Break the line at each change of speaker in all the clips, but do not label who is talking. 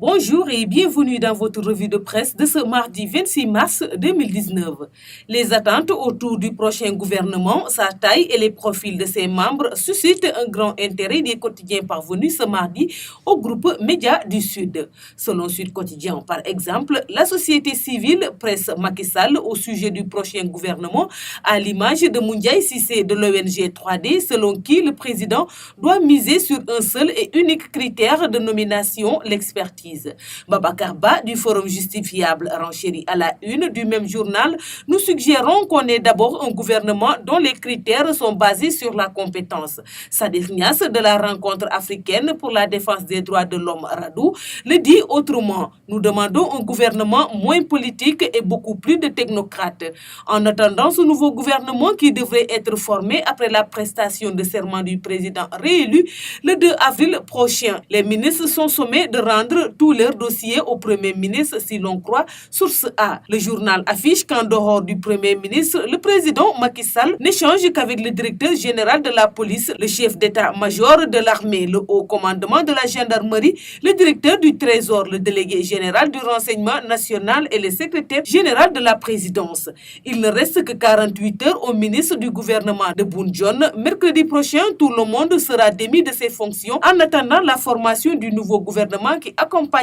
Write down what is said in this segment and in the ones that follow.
Bonjour et bienvenue dans votre revue de presse de ce mardi 26 mars 2019. Les attentes autour du prochain gouvernement, sa taille et les profils de ses membres suscitent un grand intérêt des quotidiens parvenus ce mardi au groupe Média du Sud. Selon Sud Quotidien, par exemple, la société civile presse Macky Sall au sujet du prochain gouvernement à l'image de Moundiaye Cissé de l'ONG 3D, selon qui le président doit miser sur un seul et unique critère de nomination, l'expertise. Babacar Ba du Forum Justifiable renchérit à la une du même journal. Nous suggérons qu'on ait d'abord un gouvernement dont les critères sont basés sur la compétence. Sadir Niasse de la rencontre africaine pour la défense des droits de l'homme Radou le dit autrement. Nous demandons un gouvernement moins politique et beaucoup plus de technocrates. En attendant ce nouveau gouvernement qui devrait être formé après la prestation de serment du président réélu le 2 avril prochain, les ministres sont sommés de rendre tous leurs dossiers au Premier ministre si l'on croit Source A. Le journal affiche qu'en dehors du Premier ministre, le président Macky Sall n'échange qu'avec le directeur général de la police, le chef d'état-major de l'armée, le haut commandement de la gendarmerie, le directeur du trésor, le délégué général du renseignement national et le secrétaire général de la présidence. Il ne reste que 48 heures au ministre du gouvernement de Boun-Dionne. Mercredi prochain, tout le monde sera démis de ses fonctions en attendant la formation du nouveau gouvernement qui accompagnera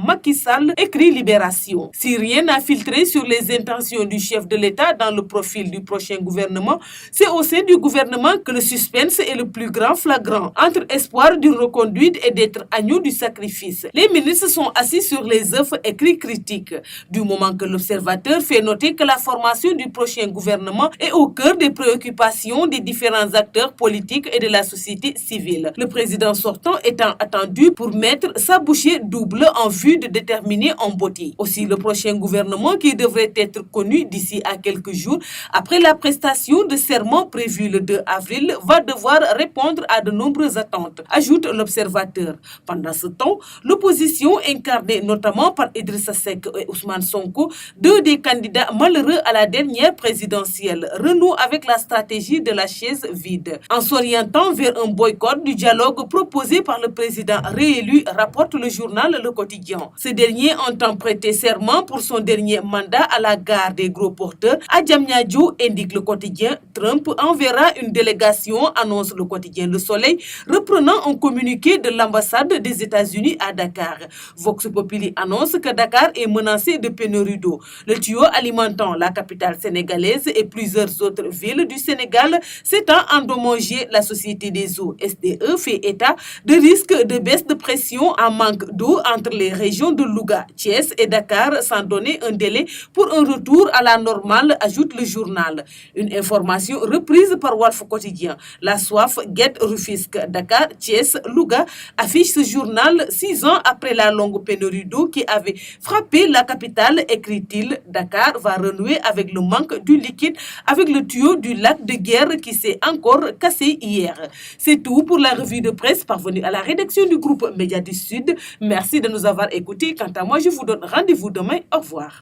Macky Sall, écrit Libération. Si rien n'a filtré sur les intentions du chef de l'État dans le profil du prochain gouvernement, c'est au sein du gouvernement que le suspense est le plus grand flagrant, entre espoir d'une reconduite et d'être agneau du sacrifice. Les ministres sont assis sur les œufs, écrit Critique, du moment que l'Observateur fait noter que la formation du prochain gouvernement est au cœur des préoccupations des différents acteurs politiques et de la société civile. Le président sortant étant attendu pour mettre sa bouchée double en vue de déterminer en beauté. Aussi, le prochain gouvernement qui devrait être connu d'ici à quelques jours après la prestation de serment prévue le 2 avril va devoir répondre à de nombreuses attentes, ajoute l'Observateur. Pendant ce temps, l'opposition incarnée notamment par Idrissa Seck et Ousmane Sonko, deux des candidats malheureux à la dernière présidentielle, renoue avec la stratégie de la chaise vide. En s'orientant vers un boycott du dialogue proposé par le président réélu, rapporte le journal Le Quotidien. Ce dernier entend prêter serment pour son dernier mandat à la gare des gros porteurs à Diamniadio, indique Le Quotidien. Trump enverra une délégation, annonce Le Quotidien Le Soleil, reprenant un communiqué de l'ambassade des États-Unis à Dakar. Vox Populi annonce que Dakar est menacé de pénurie d'eau. Le tuyau alimentant la capitale sénégalaise et plusieurs autres villes du Sénégal s'étant endommagé. La Société des eaux SDE fait état de risques de baisse de pression en manque d'eau entre les régions de Louga, Thiès et Dakar sans donner un délai pour un retour à la normale, ajoute le journal. Une information reprise par Walf Quotidien. La soif guette Rufisque, Dakar, Thiès, Louga, affiche ce journal 6 ans après la longue pénurie d'eau qui avait frappé la capitale, écrit-il. Dakar va renouer avec le manque du liquide avec le tuyau du lac de Guerre qui s'est encore cassé hier. C'est tout pour la revue de presse parvenue à la rédaction du groupe Média du Sud. Merci de nous avoir écoutés. Quant à moi, je vous donne rendez-vous demain. Au revoir.